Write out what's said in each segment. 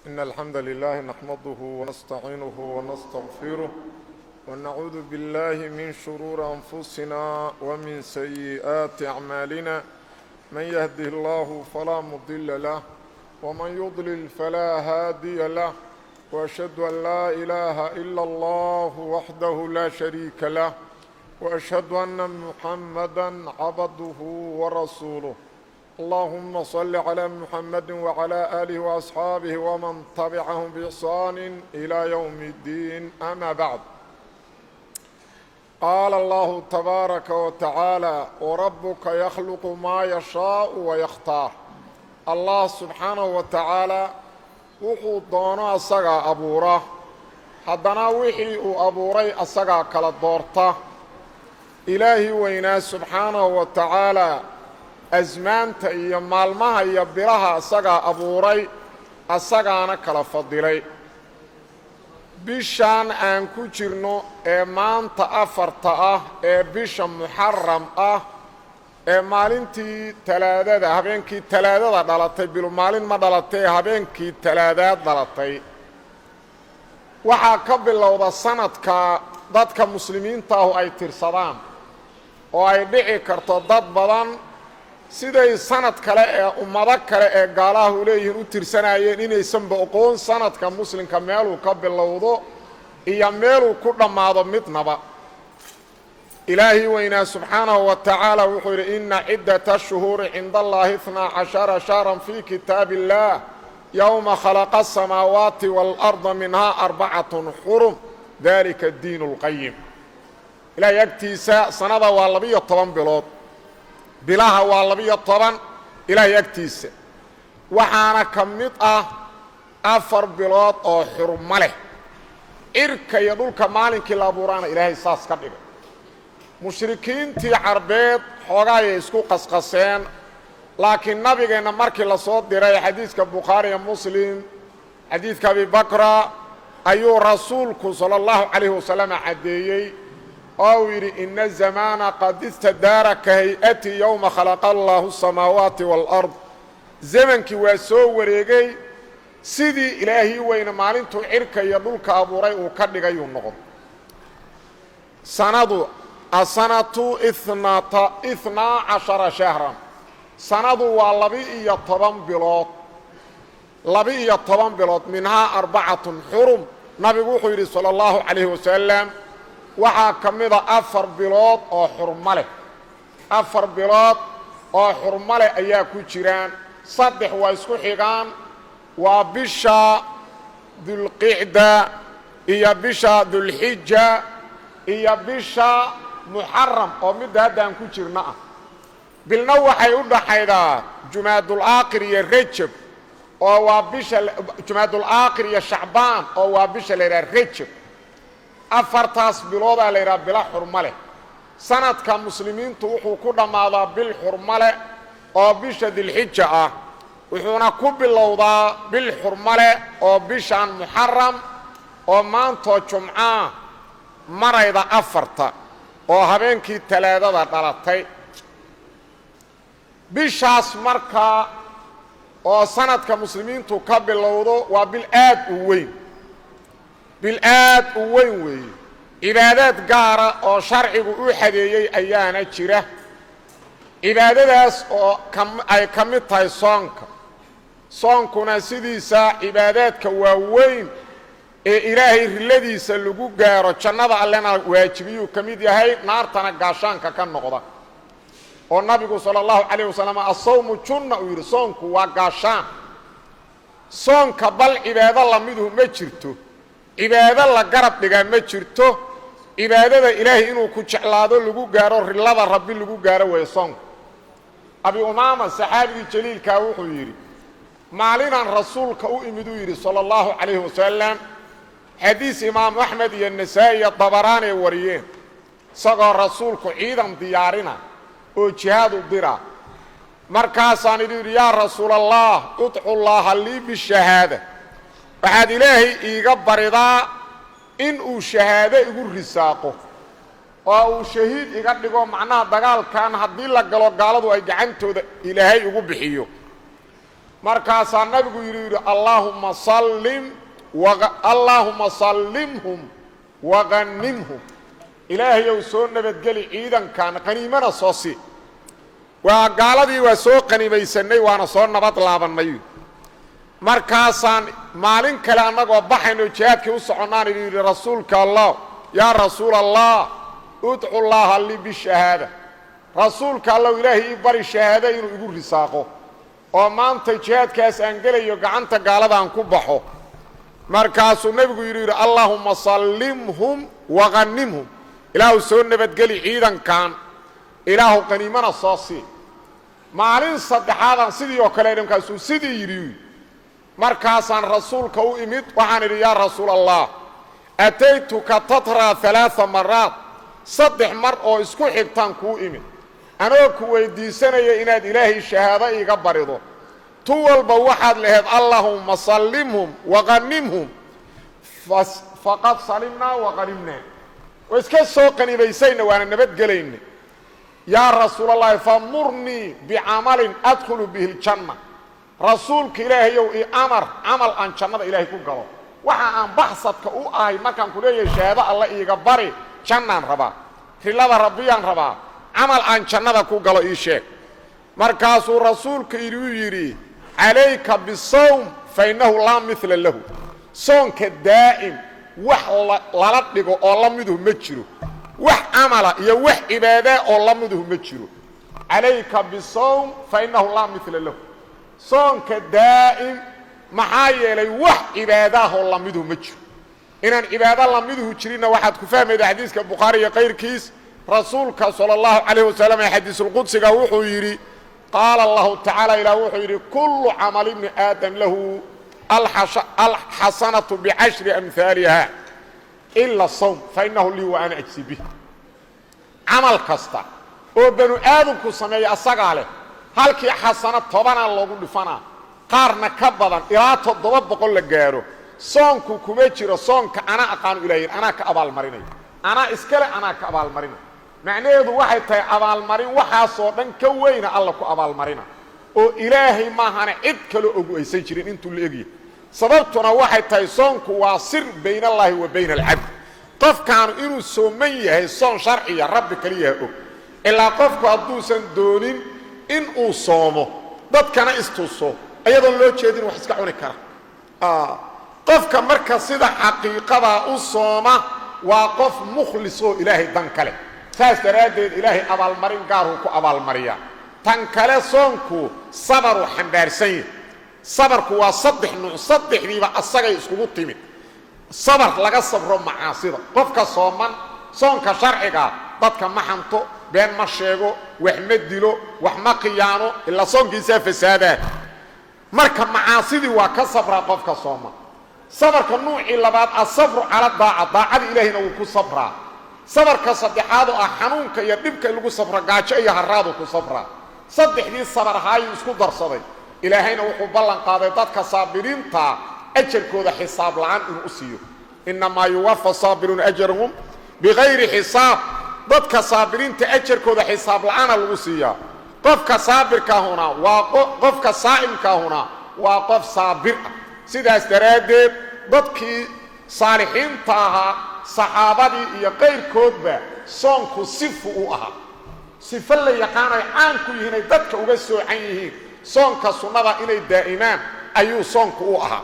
إن الحمد لله نحمده ونستعينه ونستغفره ونعوذ بالله من شرور أنفسنا ومن سيئات أعمالنا من يهده الله فلا مضل له ومن يضلل فلا هادي له وأشهد أن لا إله إلا الله وحده لا شريك له وأشهد أن محمدا عبده ورسوله اللهم صل على محمد وعلى آله وأصحابه ومن تبعهم بإحسان إلى يوم الدين أما بعد قال الله تبارك وتعالى وربك يخلق ما يشاء ويختار الله سبحانه وتعالى wuxuu doono asagaa abuura haddana wixii uu abuuray asagaa kala doorta ilaahi weynaa subxaanahu wa tacaalaa asmaanta iyo maalmaha iyo bilaha asagaa abuuray asagaana kala fadilay bishaan aan ku jirno ee maanta afarta ah ee bisha muxaram ah ee maalintii talaadada habeenkii talaadada dhalatay bilu maalin ma dhalatay habeenkii talaadaad dhalatay waxaa ka bilowda sanadka dadka muslimiinta ah ay tirsadaan oo ay dhici karto dad badan siday sanad kale ee ummado kale ee gaalaha u leeyihiin u tirsanayeen inaysanba oqoon sanadka muslimka meeluu ka bilowdo iyo meeluu ku dhammaado midnaba ilaahi weynaa subxaanahu wa tacaala wuxuu yidhi ina ciddata shuhuuri cinda allahi 12 shahran fii kitaabi illaah yowma khalaqa asamaawaati waalarda minhaa 4 xurum dalika diinu اlqayim ilaahay agtiisa sanada waa 12 bilood bilaha waa 12 ilaahay agtiisa waxaana ka mid ah 4 bilood oo xurmo leh cirka iyo dhulka maalinkii la abuuraana ilaahay saas ka dhigay mushrikiintii carbeed xoogaayay isku qasqaseen laakiin nabigeenna markii la soo diray xadiiska bukhaari iyo muslim xadiidka abibakra ayuu rasuulku sala allahu calayhi wasalam caddeeyey oo uu yidhi ina zamaana qad istadaara ka hay-atii yowma khalaqa allahu asamaawaati waalard zamankii waa soo wareegay sidii ilaahii weyne maalintuu cirka iyo dhulka abuuray uu ka dhigayuu noqon sanadu asanatu 12 shahran sanadu waa 12 bilood 12 bilood minhaa 4 xurum nabigu wuxuu yidhi salى اllahu calayhi wasalam waxaa ka mida 4 bilood oo xurmo leh 4 bilood oo xurmo leh ayaa ku jiraan 3 waa isku xigaan waa bisha dulqicda iyo bisha dulxija iyo bisha muxaram oo midda haddaan ku jirna ah bilna waxay u dhaxaydaa jumaadulaakhir iyo rajab oo waa bisha jumaadulaakhir iyo shacbaan oo waa bisha la yidhaha rajab afartaas biloodaa la yidhaha bila xurmo leh sanadka muslimiintu wuxuu ku dhammaadaa bil xurmo leh oo bisha dilxija ah wuxuuna ku bilowdaa bil xurmo leh oo bishaan muxaram oo maantoo jumcaa marayda 4 oo habeenkii talaadada dhalatay bishaas markaa oo sanadka muslimiintu ka bilowdo waa bil aad u weyn weeye cibaadaad gaara oo sharcigu u xadeeyey ayaana jira cibaadadaas oo ay ka mid tahay soonkuna sidiisa cibaadaadka waaweyn ee ilaahay riladiisa lagu gaaro jannada allena waajibiyuu ka mid yahay naartana gaashaanka ka noqda oo nabigu sala allahu calayh wasalam asawmu junna uu yidhi soonku waa gaashaan soonka bal cibaado lamiduhu ma jirto cibaado la garab dhigaa ma jirto cibaadada ilaahay inuu ku jeclaado lagu gaaro rilada rabbi lagu gaaro weeye soonku abi umaama saxaabigii jaliilkaa wuxuu yidhi maalinaan rasuulka u imid uu yidhi sala allahu calayhi wasalam xadiis imaamu axmed iyo nasaa'i iyo dabaraanay wariyeen isagoo rasuulku ciidan diyaarina oo jihaad u dira markaasaan idhi yidhi yaa rasuulallah udcu llaaha lii bishahaada waxaad ilaahay iiga baridaa in uu shahaado igu risaaqo oo uu shahiid iga dhigo macnaha dagaalkan haddii la galo gaaladu ay gacantooda ilaahay ugu bixiyo markaasaa nabigu yidhi allaahuma sallimhum waqannimhum ilaahayow soo nabadgeli ciidankan qaniimana soo sii waa gaaladii waa soo qaniimaysanay waana soo nabad laabannay markaasaan maalin kale annagoo baxayno jihaadkii u soconnaan yidhi rasuulka allah yaa rasuul allah udcu llaaha li bishahaada rasuulka allow ilaahay ii bari shahaado inuu igu risaaqo oo maanta jihaadkaas aan gelayo gacanta gaaladaan ku baxo markaasuu nebigu yidhi allaahumma sallimhum waqannimhum ilaahu soo nabadgeli ciidankan ilaahu qaniimana soo sii maalin saddexaadaan sidii oo kale markaasuu sidii yidhi markaasaan rasuulka u imid waxaan idhi yaa rasuul allah ataytuka tatraa 3 maraat 3 mar oo isku xigtaan kuu imid anoo ku weydiisanaya inaad ilaahay shahaado iiga barido tu walba waxaad lahayd allaahumma sallimhum waqannimhum faqad salimnaa waqanimnaa waa iska soo qaniimaysayna waana nabadgelayna yaa rasuulallaahi famurnii bicamalin adkhulu bihi ljanna rasuulka ilaahayow ii amar camal aan jannada ilaahay ku galo waxa aan baxsadka u ahay markaan ku leeyahay shahaado alla iiga bari jannaan rabaa rilada rabbiyaan rabaa camal aan jannada ku galo ii sheeg markaasuu rasuulka inuu yidhi calayka bisawm fa innahu laa mila lahu soonka daa'im wax lala dhigo oo la miduhu ma jiro wax camala iyo wax cibaadaa oo la miduhu ma jiro calayka bisawm fa innahu laa mila lahu soonka daa'im maxaa yeelay wax cibaadaahoo la miduhu ma jiro inaan cibaado la miduhu jirinna waxaad ku fahmayda xadiiska bukhaari iyo kayrkiis rasuulka sala allahu calayh wasalam ee xadiisulqudsiga wuxuu yidhi qaala allahu tacaala ilaah wuxuu yidhi kullu camali ibni aadam lahu alxasanatu bicashri amhaaliha ila sawm fa innahu lii wa ana ajsi bih camal kasta oo banu aadamku sameeya asagaa leh halkii xasano 10 loogu dhifanaa qaarna ka badan ilaa 700 la gaaro soonku kuma jiro soonka ana aqaanu ilaahay ana ka abaalmarinay ana iskale ana ka abaalmarinay macnaheedu waxay tahay abaalmarin waxaas oo dhan ka weyna alla ku abaalmarina oo ilaahay maahana cid kale ugu aysan jirin intuu la eegay sababtuna waxay tahay soonku waa sir bayna Allahi wa bayna al-abd qofkaan inuu sooman yahay soon sharciya rabbi kaliya og ilaa qofku hadduusan doonin in uu soomo dadkana istuso ayadoon loo jeedin wax iska cuni kara qofka marka sida xaqiiqada u sooma waa qof mukhlis oo ilaahay dan kale saas daraadeed ilaahay abaalmarin gaar uu ku abaalmariya tan kale soonku sabar u xambaarsan sabarku waa 3 nooc 3diiba asagay iskugu timid sabar laga sabro macaasida qofka sooman soonka sharciga dadka ma xanto been ma sheego wax ma dilo wax ma qiyaano illa soonkiisa fasaada marka macaasidii waa ka sabra qofka sooman sabarka nuuci labaad asabru ala daacada ilaahina uu ku sabraa sabarka saddexaad oo xanuunka iyo dhibka lagu sabra gaajo iyo haraado ku sabra saddexdii sabar haay isku darsaday ilaahayna wuxuu ballan qaaday dadka saabiriinta ajarkooda xisaab la'aan inuu siiyo inma yuwaffa saabirun ajrahum bighayri hisaab dadka saabiriinta ajarkooda xisaab la'aan lagu siiyaa qofka saabirka huna waa qofka saa'imka huna waa qof saabir sidaas daraadeed dadkii saalixiinta ahaa saxaabadii iyo qayrkoodba soonku sifu u ahaa sifo la yaqaanay caan ku yihiin ay dadka uga soocan yihiin soonka sunnada inay daa'imaan ayuu soonku u ahaa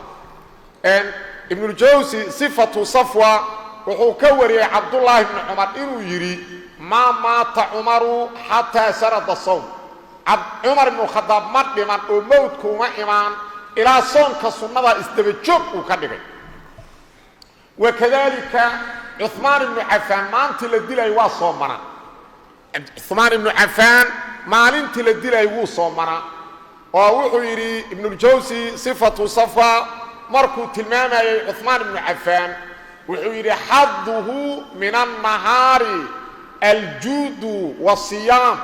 ibn al-Jawzi sifatu safwa wuxuu ka wariyay Abdullah ibn Umar inuu yiri ma maata Umaru hatta sarada sawm Umar ibn Khattab ma dhiman oo mawdku ma imaan ilaa soonka sunnada isdaba joog uu ka dhigay وكذلك عثمان بن عفان مانتي لديلاي وا صومنا عثمان بن عفان مالنتي لديلاي و صومنا oo wuxuu yiri ibn al-Jawzi sifatu safa markuu tilmaamay Uthman ibn Affan wuxuu yiri hadduhu min an-nahari al-jud was-siyam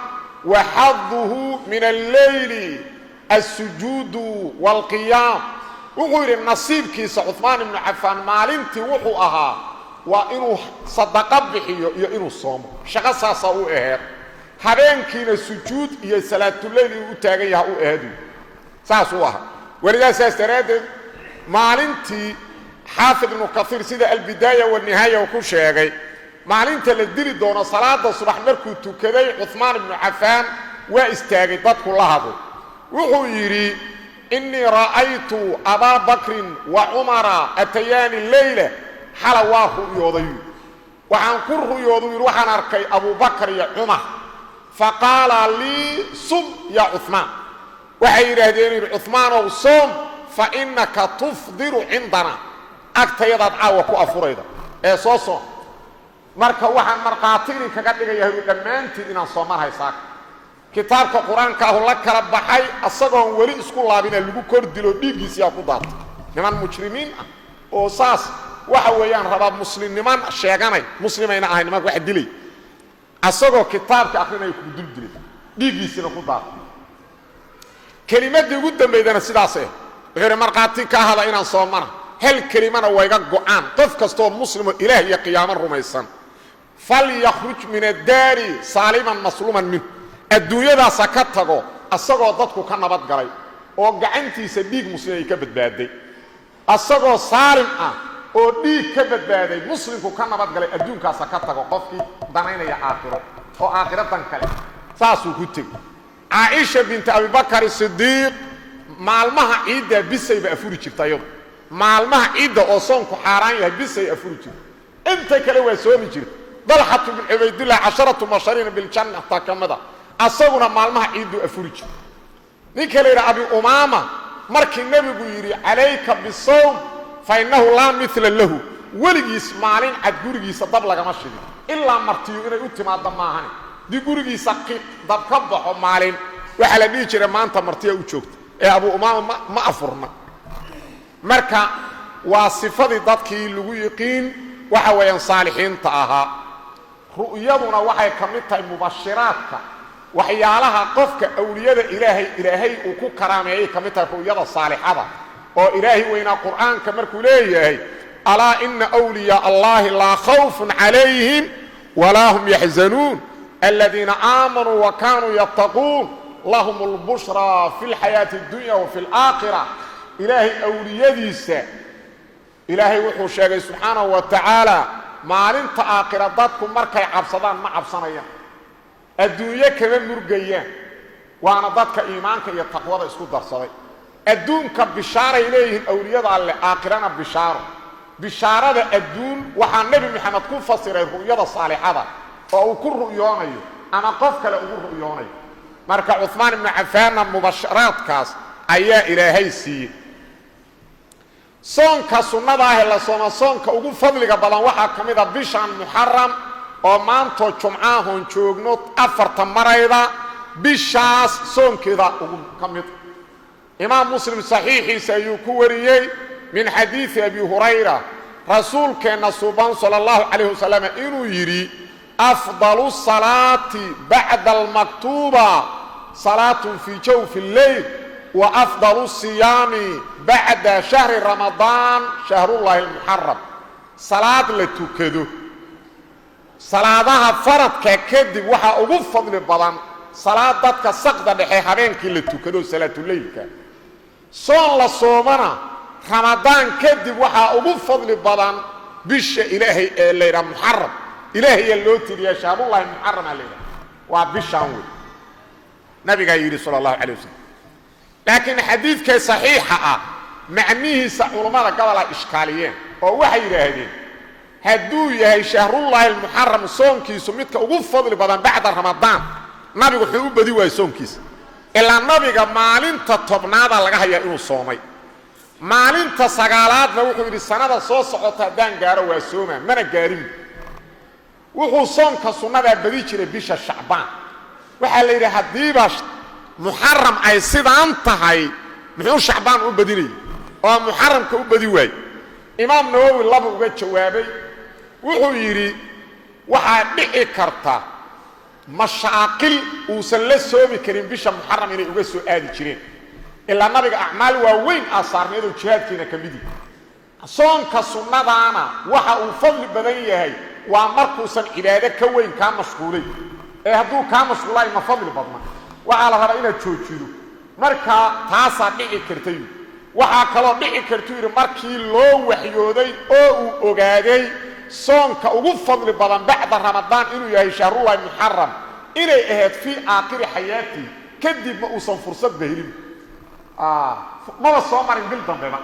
wa hadduhu min al-layli as-sujud wal-qiyam wuxuu yiri nasiibkiisa Uthman ibn Affan maalintii wuxuu ahaa waa inuu sadaqa bixiyo iyo inuu soomo shaqo saasa u aheed habeenkiina sujuud iyo salaatul layl u taagan yahay u aheedu saas u aha ولذا ساستراد maalintii xaafid ibn kathir sida al-bidaaya wa nihaaya ku sheegay maalinta la dili doono salaada subax markuu tukaday Uthman ibn Affan waa istaagay dadku la hado wuxuu yiri inni ra'aytu Aba Bakr wa Umara atayani layla halawahu yooday waxaan ku ruyooday waxaan arkay Abu Bakr iyo Umar faqala li sum ya Uthman waxay yiraahdeen Uthman oo sum fa innaka tufdiru indana agtayada caawa ku afurayda ee soo marka waxaan marqaatiini kaga dhigayaa dhamaantii inaan Soomaaliya haysaa kitaabka quraanka ah la kala baxay asagoo wali isku laabina lagu kor dilo dhigiisa ku daad niman mujrimiin ah oo saas waxa weeyaan raba musliman sheeganay muslimayna ahayn ma wax dilay asagoo kitaabka akhrinay ku dil dilay dhigiisa ku daad kalimadii ugu dambeeyana sidaas ah غير مرقاتي كهذا إن صومنا هل كلمة ويجا قعان قف كستو مسلم إله يا قيام الرميسان فليخرج من الدار سالما مسلوما منه الدنيا ذا سكتته الصغر ضدك كان نبض قري وقعنتي سبيك مسلم يكبد بادي الصغر سالم وديك كبد بادي مسلم كان نبض قري الدنيا كسكتته قفكي دنينا يا آخره أو آخرة تنكله ساسو كتير عائشة بنت أبي بكر الصديق maalmaha ciida bisay ba afuri jirtay maalmaha ciida oo soonku xaraan yahay bisay afuri jirtay inta kale waa soomi jirtay dalxatu bin ubaydillah 10 masharin bil janna takamada asaguna maalmaha ciidu afuri jirtay ninka leeyahay abi umama markii nabigu yiri alayka bisawm fa innahu la mithla lahu waligiis maalin ad gurigiisa dab laga ma shidin illa martiyo inay u timaado maahan di gurigiisa dab ka baxo maalin waxa la dhigi jiray maanta martiyo u joogto أبو أمامة ما أفرنا مركا وصفة ضدكي لغو يقين وحوين صالحين تاها رؤيضنا وحي كمتها مبشراتك وحيالها قفك أولياء إلهي وكو كرامي كمتها رؤيض الصالحة وإلهي وإن القرآن كمركو ليه ألا إن أولياء الله لا خوف عليهم ولا هم يحزنون الذين آمنوا وكانوا يتقون لهم البشرى في الحياة الدنيا وفي الآخرة إلهي أولياديسا إلهي وحو شاقي سبحانه وتعالى ما لنت آخرة ضدكم مركي عبصدان ما عبصانيا الدنيا كمان مرقيا وانا ضدك إيمانك يتقوى اسكو درصدي الدون كبشارة إليه الأولياد على آخرنا بشارة الدون وحان نبي محمد كون فصير الرؤياد الصالحة فأو كل رؤياني أنا قفك لأقول رؤياني marka Uthman ibn Affan mubasharaadkaas ayaa Ilaahay siiyay soonka sunnada ah la soonka ugu fadliga badan waxa kamid ah bishan Muharram oo maanto Jumcahan joogno 4 marayda bishaas soonkeeda ugu kamid Imam Muslim sahihiisa ayuu ku wariyay min hadith Abi Hurayra rasuulkeena sallallahu alayhi wasallam inuu yiri أفضل الصلاة بعد المكتوبة صلاة في جوف الليل وأفضل الصيام بعد شهر رمضان شهر الله المحرم صلاة لتكدو صلاة فرض ككدب وحا أقول فضل البضان صلاة ضدك سقطة لحي حبينك لتكدو صلاة الليل صلى الصومنا رمضان كدب وحا أقول فضل البضان بش إلهي الليل محرم إلهي اللوتي يا شهر الله المحرم علينا وبشان نبي قال صلى الله عليه وسلم لكن حديث كي صحيحة معنيه علماء قبل إشكاليين ووحي هذين هدو يا شهر الله المحرم صوم كيس ومتك وقف فضل بدن بعد رمضان نبي قال بدي وي صوم كيس إلا النبي قال مالين تطبنا هذا لقاها يا إنو صومي مالين تسقالات نوحي بالسنة صوص عطادان قاروا ويسوما من القارين wuxuu soonka sunnada badi jiray bisha Shacbaan waxa la yiraahdaa hadiiba Muharram ay sidaan tahay muxuu Shacbaan u badinay oo Muharramka u badi waay Imam Nawawi laba uga jawaabay wuxuu yiri waxa dhici karta mashaaqil uu san la soomi karin bisha Muharram inay uga soo aadi jireen ilaa nabiga acmaal waaweyn asaarneedo jihaadkiina kamidi soonka sunnadaana waxa uu fadli badan yahay ومركوسا عبادة كوين كان مشغولي هدو كان مشغولاي ما فضل بدنا وعلى رأينا تشوشيرو مركا تاسا دعي كرتيو waxaa kaloo dhici kartuu yidhi markii loo waxyooday oo uu ogaaday soonka ugu fadli badan bacda ramadaan inuu yahay shahrullahi muxaram inay ahayd fii aakhiri xayaatii kadib ma uusan fursadba helin maba soo marin bil dambeba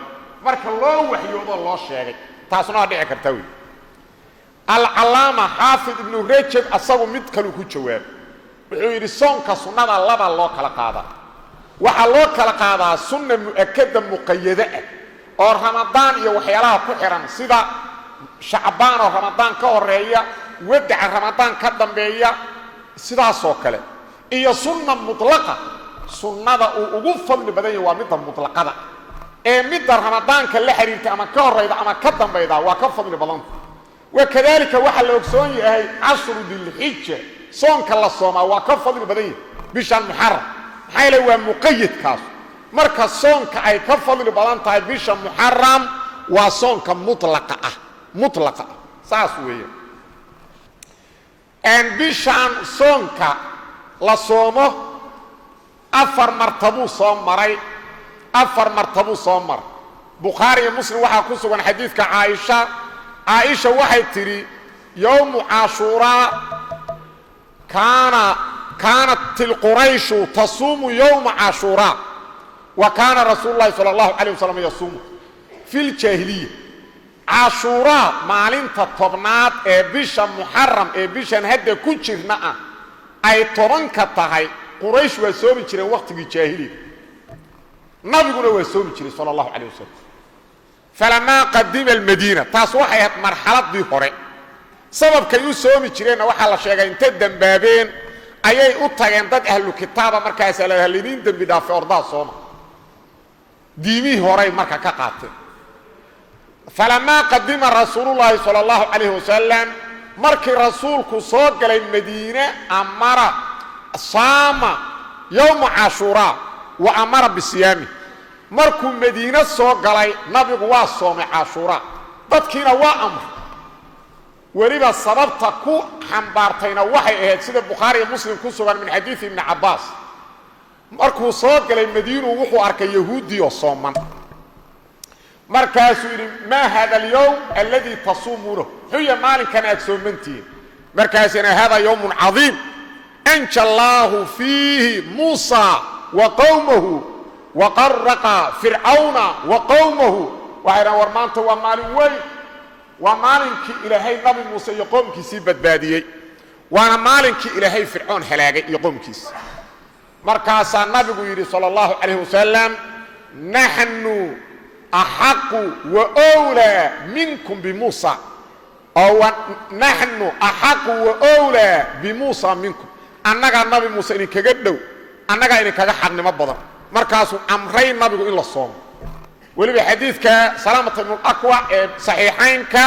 marka loo waxyoodoo loo sheegay taasuna waa dhici karta wey alcalaama xaafid ibnu rajab asagu mid kaluu ku jawaabay wuxuu yidhi soonka sunnada laba loo kala qaadaa waxaa loo kala qaadaa sunna mu'akada muqayada ah oo ramadaan iyo waxyaalaha ku xihan sida shacbaan oo ramadaan ka horeeya wadaca ramadaan ka dambeeya sidaasoo kale iyo sunna mutlaqa sunnada uu ugu fadli badan yahay waa midda mutlaqada ee midda ramadaanka la xiriirta ama ka horeyda ama ka dambayda waa ka fadli badanta wakadalika waxaa la ogsoon yahay cashru dilxija soonka la soomaa waa ka fadli badan yahay bishan muxaram maxaa yeele waa muqayadkaas marka soonka ay ka fadli badan tahay bisha muxaram waa soonka mutlaqa ah saas weeye bishan soonka la soomo afar martabuu soo maray bukhaari iyo muslim waxaa ku sugan xadiidka caaisha waxay tidhi yowmu cashuuraa kaanat ilqurayshu tasuumu yowma cashuuraa wa kaana rasuulu llahi sala allahu calayh wasalam yasuumu fi ljaahiliya cashuuraa maalinta tobnaad ee bisha muxaram ee bishan hadda ku jirna ah ay tobanka tahay quraysh waa soomi jireen waqtigii jaahiliga nabiguna waa soomi jiray sala allahu calayh wasalam falamaa qadima almadiina taas waxay ahayd marxaladii hore sababkay u soomi jireenna waxaa la sheegay intay dembaabeen ayay u tageen dad ahlu kitaaba markaasaa la halidiin dembi dhaafay ordaa sooma diimihii horey marka ka qaateen falamaa qadima rasuulullaahi sala allahu calayh wasalam markii rasuulku soo galay madiine amara saama yowma cashuuraa wa amara bisiyaami markuu madiine soo galay nabigu waa soomay cashuuraa dadkiina waa amray weliba sababta ku xambaartayna waxay ahayd sida bukhaari iyo muslim ku sugan min xadiidi ibni cabbaas markuu soo galay madiinuu wuxuu arkay yahuudii oo sooman markaasuu yidhi maa hada alyowm alladii tasuumuunahu xuya maalinkan aad soomantihiin markaasina hada yowmun cadiim anja allaahu fiihi muusa wa qowmahu waqaraqa fircawna wa qowmahu waxay dhahan war maanta waa maalin weyn waa maalinkii ilaahay nabi muuse iyo qoomkiisii badbaadiyey waana maalinkii ilaahay fircoon halaagay iyo qoomkiisi markaasaa nabigu yidhi sala allahu calayh wasalam naxnu axaqu wa wlaa minkum bimuusa oo naxnu axaqu wa wlaa bimuusa minkum annagaa nabi muuse idinkaga dhow annagaa idinkaga xaqnimo badan markaasuu amray nabigu in la soomo weliba xadiidka salaamata ibnulaqwa ee saxiixaynka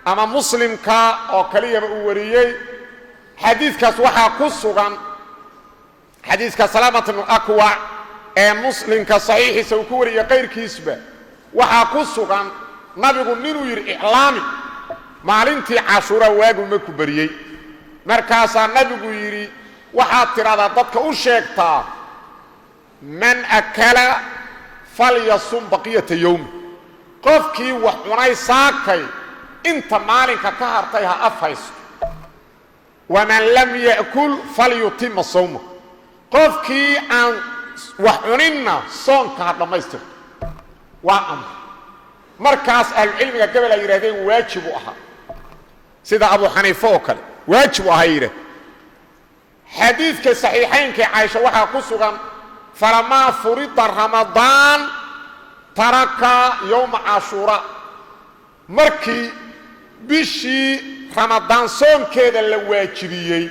ama muslimka oo kaliyaba uu wariyey xadiidkaas waxaa ku sugan xadiidka salaamata ibnulaqwa ee muslimka saxiixiisa uu ku wariyey qayrkiisba waxaa ku sugan nabigu ninuu yidhi iclaami maalintii cashuuraa waagu maku bariyey markaasaa nabigu yidhi waxaad tidhahdaa dadka u sheegtaa man akala falyasum baqiyata yowmi qofkii wax cunay saakay inta maalinka ka hartay ha afhaysto waman lam ya'kul falyutima sawma qofkii aan wax cuninna soonka ha dhammaystirto waa amr markaas ahlucilmiga gabal ay yidhahdeen waajib u ahaa sida abu xaniife oo kale waajib u ahaa yidhah xadiidka saxiixaynka caaisha waxaa ku sugan falamaa furida ramadaan taraka yowma cashuuraa markii bishii ramadaan soonkeeda la waajibiyey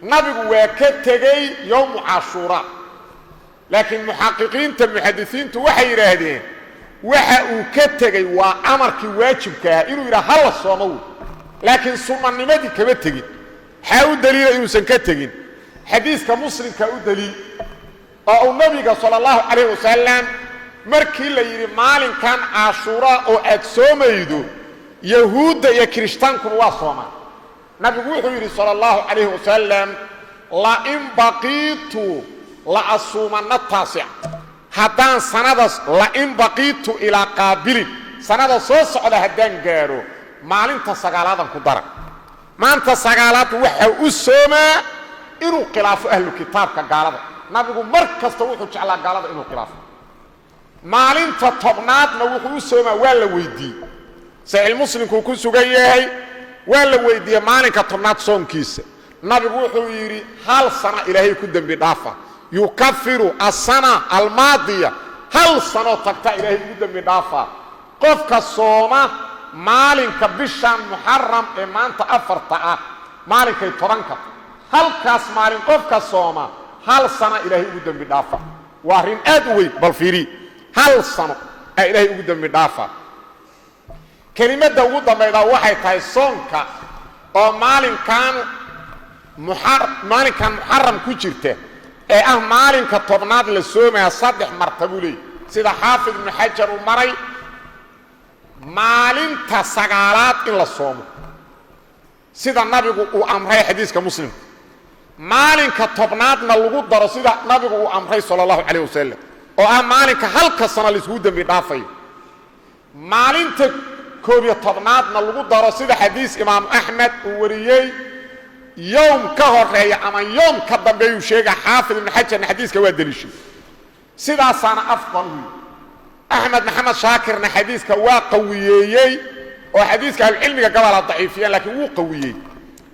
nabigu waa ka tegey yowmu cashuuraa laakiin muxaqiqiinta muxadisiintu waxay yidhaahdeen waxa uu ka tegey waa amarkii waajibka ahaa inuu yidhaha hala soomo wey laakiin sunnanimadii kama tegin maxaa u daliila inuusan ka tegin xadiiska muslimka u daliil oo uu nabiga sala allahu calayh wasalam markii la yidhi maalinkan cashuuraa oo aad soomaydo yahuudda iyo kirishhtaankuna waa soomaan nabigu wuxuu yidhi sala allahu calayh wasalam lain baqiitu la asuumanna taasic haddaan sanadaas la in baqiitu ilaa qaabilin sanada soo socda haddaan gaaro maalinta sagaalaadan ku dara maanta sagaalaad waxa u soomaa inuu khilaafo ahlu kitaabka gaalada nabigu mar kasta wuxuu jeclaa gaalada inuu khilaafo maalinta tobnaadna wuxuu u soomaa waa la weydiiyey saxiix muslimku ku sugan yahay waa la weydiiyey maalinka tobnaad soonkiisa nabigu wuxuu yidhi hal sana ilaahay ku dembi dhaafa yukafiru asana almaadiya hal sano tagta ilaahay ku dembi dhaafa qofka sooma maalinka bishan muxaram ee maanta afarta ah maalinkay tobanka halkaas maalin qofka sooma hal sana ilaahay ugu dembi dhaafa waa arrin aad u weyn bal fiiri hal sano ee ilaahay ugu dembi dhaafa kelimadda ugu dambayda waxay tahay soonka oo maalinkan muxaram ku jirta ee ah maalinka tobnaad la soomaya 3 martabo leey sida xaafid ibn xajar uu maray maalinta sagaalaad in la soomo sida nabigu uu amray xadiiska muslim maalinka tobnaadna lagu daro sida nabigu uu amray sallallahu alayhi wasallam oo ah maalinka halka sana la isku dambi dhaafay maalinta koob iyo tobnaadna lagu daro sida xadiis imaam ahmed uu wariyay يوم كهرية أما يوم كدنبي وشيء حافظ من حجة حديث كواد دليشي سيدا صانا أفضل أحمد محمد شاكر حديث كوا قويي وحديث كالعلم كقبل الضعيفين لكن هو قويي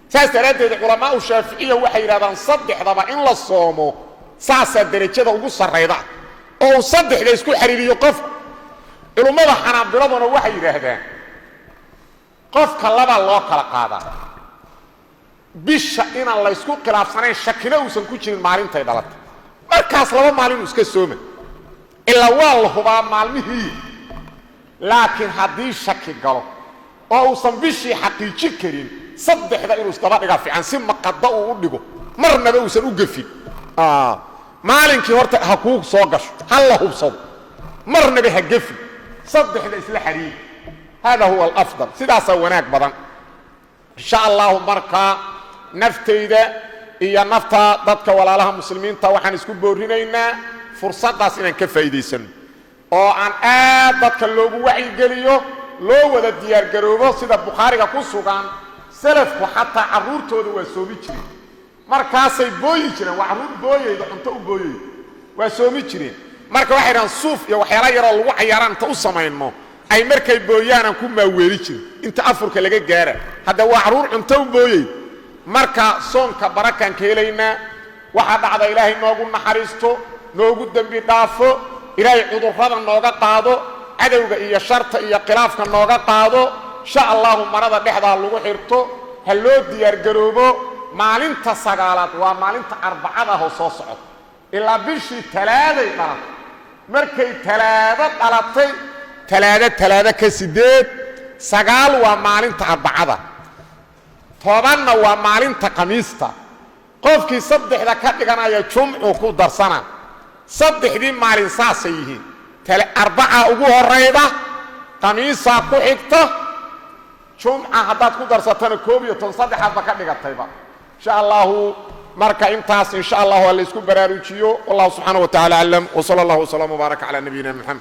سأسترد العلماء الشافعية وحي رابان صدح ضبا إن لا صومو ساسا درجة وقص الريضة أو صدح ليسكو حريري يقف الأمة حنام بلدنا وحي رهدان قف كلابا الله كالقادة bisha in la isku khilaafsanay shakina uusan ku jirin maalintay dhalatay markaas laba maalin iska sooma illa waa hubaa maalmihii laakiin hadii shaki galo oo uusan bishii xaqiiji karin saddexda inuu isdaba dhiga fiican si maqada uu u dhigo marnaba uusan u gafin maalinkii horta ha ku soo gasho hal la hubsado marnaba ha gafin saddexda isla xariir hada huwa al-afdal sidaas wanaag badan insha Allah marka naftayda iyo nafta dadka walaalaha muslimiinta waxaan isku boorinaynaa fursadaas inaan ka faa'iideysan oo aan aad dadka loogu wacyi geliyo loo wada diyaar garoobo sida Bukhariga ku sugan salafku hatta caruurtooda waa soomi jireen markaasay booyi jireen waa caruur booyayda cunto u booyay waa soomi jireen marka waxay raan suuf iyo waxyaala yar oo lagu ciyaaraan ta u sameeyno ay markay booyaan ku maaweeli jireen inta afurka laga gaara hada waa caruur cunto u booyay marka soonka barakan keelayna waxa dhacda ilaahay noogu naxariisto noogu dambi dhaafo ilaahay cudurrada nooga qaado cadawga iyo sharta iyo khilaafka nooga qaado insha Allah marada dhexda lagu xirto ha loo diyaar garoobo maalinta sagaalaad waa maalinta arbacada oo soo socota ilaa bishii talaaday dhalatay markay talaada dhalatay talaada ka 8 sagaal waa maalinta arbacada tobanna waa maalinta khamiista qofkii saddexda ka dhiganaya jumcu ku darsana saddexdii maalin saasay yihiin tale arbaca ugu horeyda khamiisa ku xigta jumca haddaad ku darsatana 12 saddexaad ba ka dhigatayba insha Allah marka intaas insha Allah waa la isku baraarujiyo wallahu subhanahu wa ta'ala alam wa sallallahu wa sallam wa baraka ala nabiyina muhammad